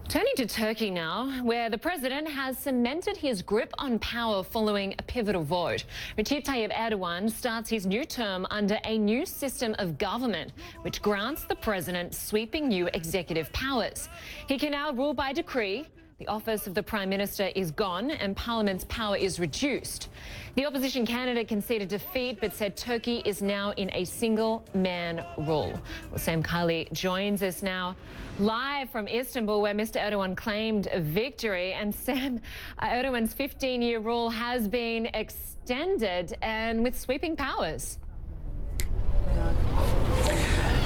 Turning to Turkey now, where the president has cemented his grip on power following a pivotal vote. Recep Tayyip Erdogan starts his new term under a new system of government, which grants the president sweeping new executive powers. He can now rule by decree. The office of the Prime Minister is gone and Parliament's power is reduced. The opposition candidate conceded defeat but said Turkey is now in a single-man rule. Well, Sam Kiley joins us now live from Istanbul, where Mr. Erdogan claimed victory. And Sam, Erdogan's 15-year rule has been extended and with sweeping powers.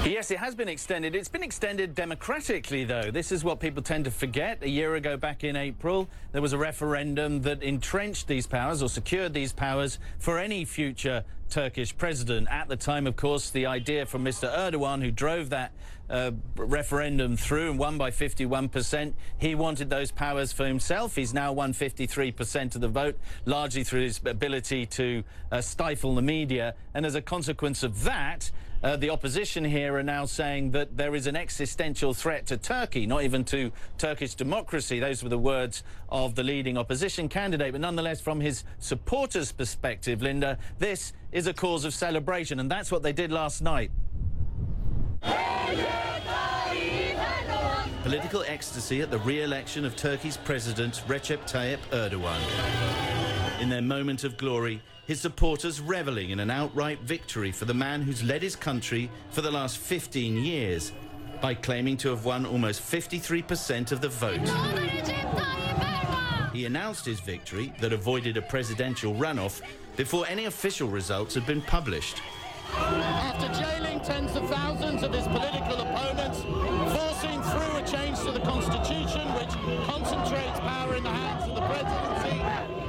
Yes, it has been extended. It's been extended democratically, though. This is what people tend to forget. A year ago, back in April, there was a referendum that entrenched these powers or secured these powers for any future Turkish president. At the time, of course, the idea from Mr. Erdogan, who drove that referendum through and won by 51%, he wanted those powers for himself. He's now won 53% of the vote, largely through his ability to stifle the media. And as a consequence of that, the opposition here are now saying that there is an existential threat to Turkey, not even to Turkish democracy. Those were the words of the leading opposition candidate. But nonetheless, from his supporters' perspective, Lynda, this is a cause of celebration, and that's what they did last night. Political ecstasy at the re-election of Turkey's president, Recep Tayyip Erdogan. In their moment of glory, his supporters reveling in an outright victory for the man who's led his country for the last 15 years by claiming to have won almost 53% of the vote. He announced his victory that avoided a presidential runoff before any official results had been published. After jailing tens of thousands of his political opponents, forcing through a change to the constitution which concentrates power in the hands of the presidency,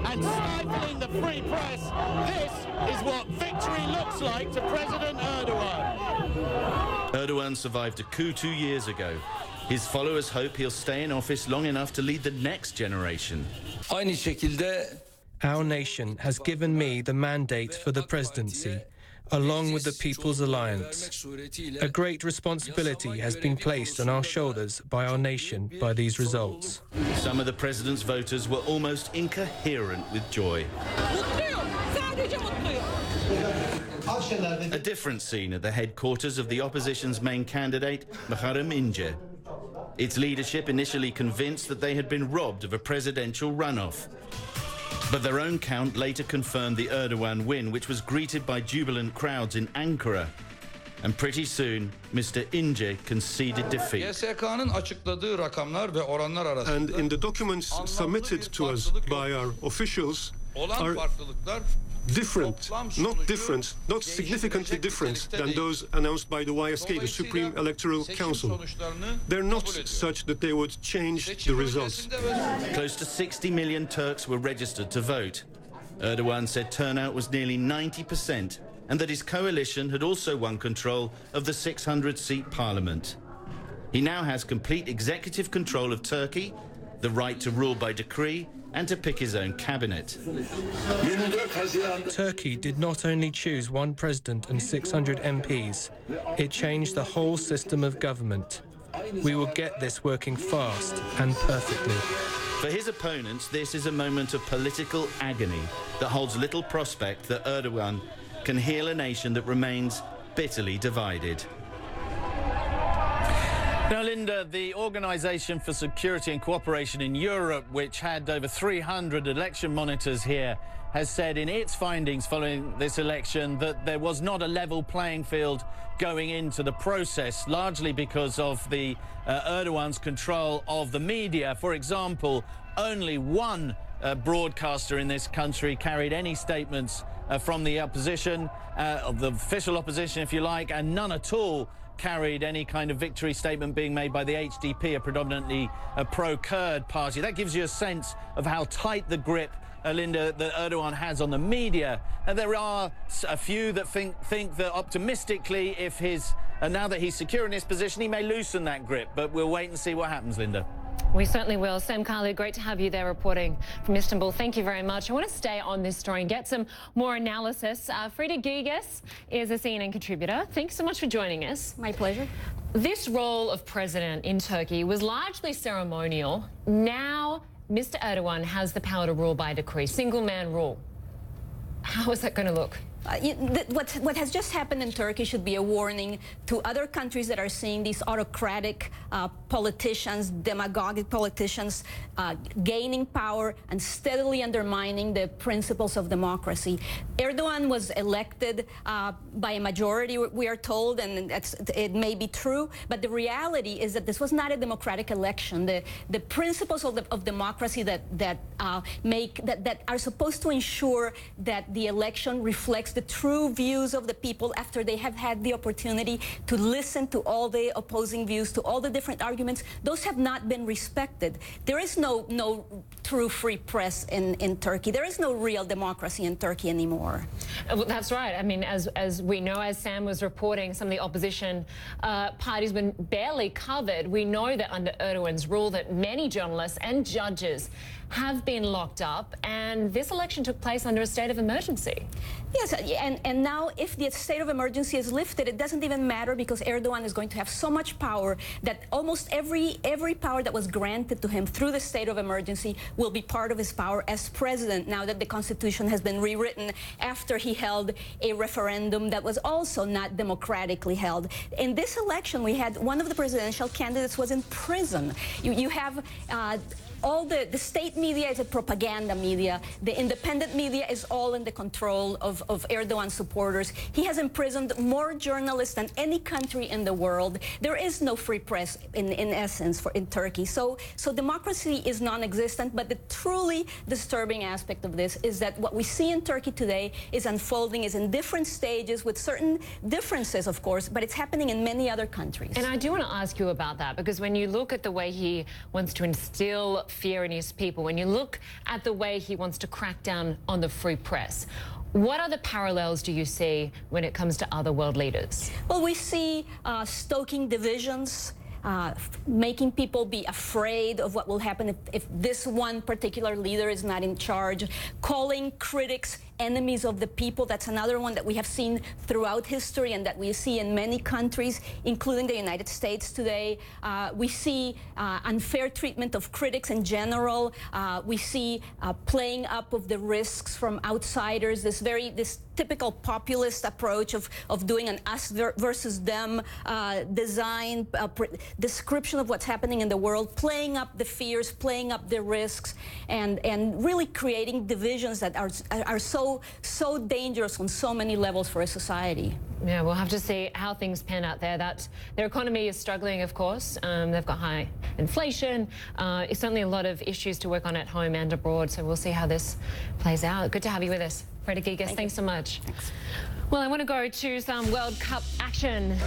and stifling the free press, this is what victory looks like to President Erdogan. Erdogan survived a coup 2 years ago. His followers hope he'll stay in office long enough to lead the next generation. Our nation has given me the mandate for the presidency, along with the People's Alliance. A great responsibility has been placed on our shoulders by our nation by these results. Some of the president's voters were almost incoherent with joy. A different scene at the headquarters of the opposition's main candidate, Muharrem İnce. Its leadership initially convinced that they had been robbed of a presidential runoff. But their own count later confirmed the Erdogan win, which was greeted by jubilant crowds in Ankara. And pretty soon, Mr. İnce conceded defeat. And in the documents submitted to us by our officials are different, not significantly different than those announced by the YSK, the Supreme Electoral Council. They're not such that they would change the results. Close to 60 million Turks were registered to vote. Erdogan said turnout was nearly 90%, and that his coalition had also won control of the 600-seat parliament. He now has complete executive control of Turkey, the right to rule by decree, and to pick his own cabinet. Turkey did not only choose one president and 600 MPs, it changed the whole system of government. We will get this working fast and perfectly. For his opponents, this is a moment of political agony that holds little prospect that Erdogan can heal a nation that remains bitterly divided. Now, Lynda, the Organisation for Security and Cooperation in Europe, which had over 300 election monitors here, has said in its findings following this election that there was not a level playing field going into the process, largely because of the Erdogan's control of the media. For example, only one broadcaster in this country carried any statements from the opposition, of the official opposition, if you like, and none at all carried any kind of victory statement being made by the HDP, a predominantly pro-Kurd party. That gives you a sense of how tight the grip, Lynda, that Erdogan has on the media. And there are a few that think that optimistically, if now that he's secure in his position, he may loosen that grip. But we'll wait and see what happens, Lynda. We certainly will. Sam Kiley, great to have you there reporting from Istanbul. Thank you very much. I want to stay on this story and get some more analysis. Frida Gigas is a CNN contributor. Thanks so much for joining us. My pleasure. This role of president in Turkey was largely ceremonial. Now, Mr. Erdogan has the power to rule by decree, single-man rule. How is that going to look? What has just happened in Turkey should be a warning to other countries that are seeing these autocratic politicians, demagogic politicians gaining power and steadily undermining the principles of democracy. Erdogan was elected by a majority, we are told, and it may be true, but the reality is that this was not a democratic election. The principles of democracy that are supposed to ensure that the election reflects the true views of the people after they have had the opportunity to listen to all the opposing views, to all the different arguments, those have not been respected. There is no true free press in Turkey. There is no real democracy in Turkey anymore. Well, that's right. I mean, as we know, as Sam was reporting, some of the opposition parties were barely covered. We know that under Erdogan's rule that many journalists and judges have been locked up, and this election took place under a state of emergency. Yes, and now if the state of emergency is lifted, it doesn't even matter because Erdogan is going to have so much power that almost every power that was granted to him through the state of emergency will be part of his power as president now that the constitution has been rewritten after he held a referendum that was also not democratically held. In this election, we had one of the presidential candidates was in prison. You have all the state media is a propaganda media. The independent media is all in the control of Erdogan supporters. He has imprisoned more journalists than any country in the world. There is no free press in essence in Turkey. So democracy is non-existent, but the truly disturbing aspect of this is that what we see in Turkey today is unfolding, is in different stages with certain differences, of course, but it's happening in many other countries. And I do want to ask you about that, because when you look at the way he wants to instill fear in his people, when you look at the way he wants to crack down on the free press, what other parallels do you see when it comes to other world leaders? Well, we see stoking divisions, making people be afraid of what will happen if this one particular leader is not in charge, calling critics enemies of the people. That's another one that we have seen throughout history and that we see in many countries, including the United States today. We see unfair treatment of critics in general. We see playing up of the risks from outsiders, this typical populist approach of doing an us versus them design, description of what's happening in the world, playing up the fears, playing up the risks, and really creating divisions that are so dangerous on so many levels for a society. Yeah, we'll have to see how things pan out there. Their economy is struggling, of course. They've got high inflation. It's certainly a lot of issues to work on at home and abroad, so we'll see how this plays out. Good to have you with us, Lynda Kinkade. Thanks so much. Thanks. Well, I want to go to some World Cup action.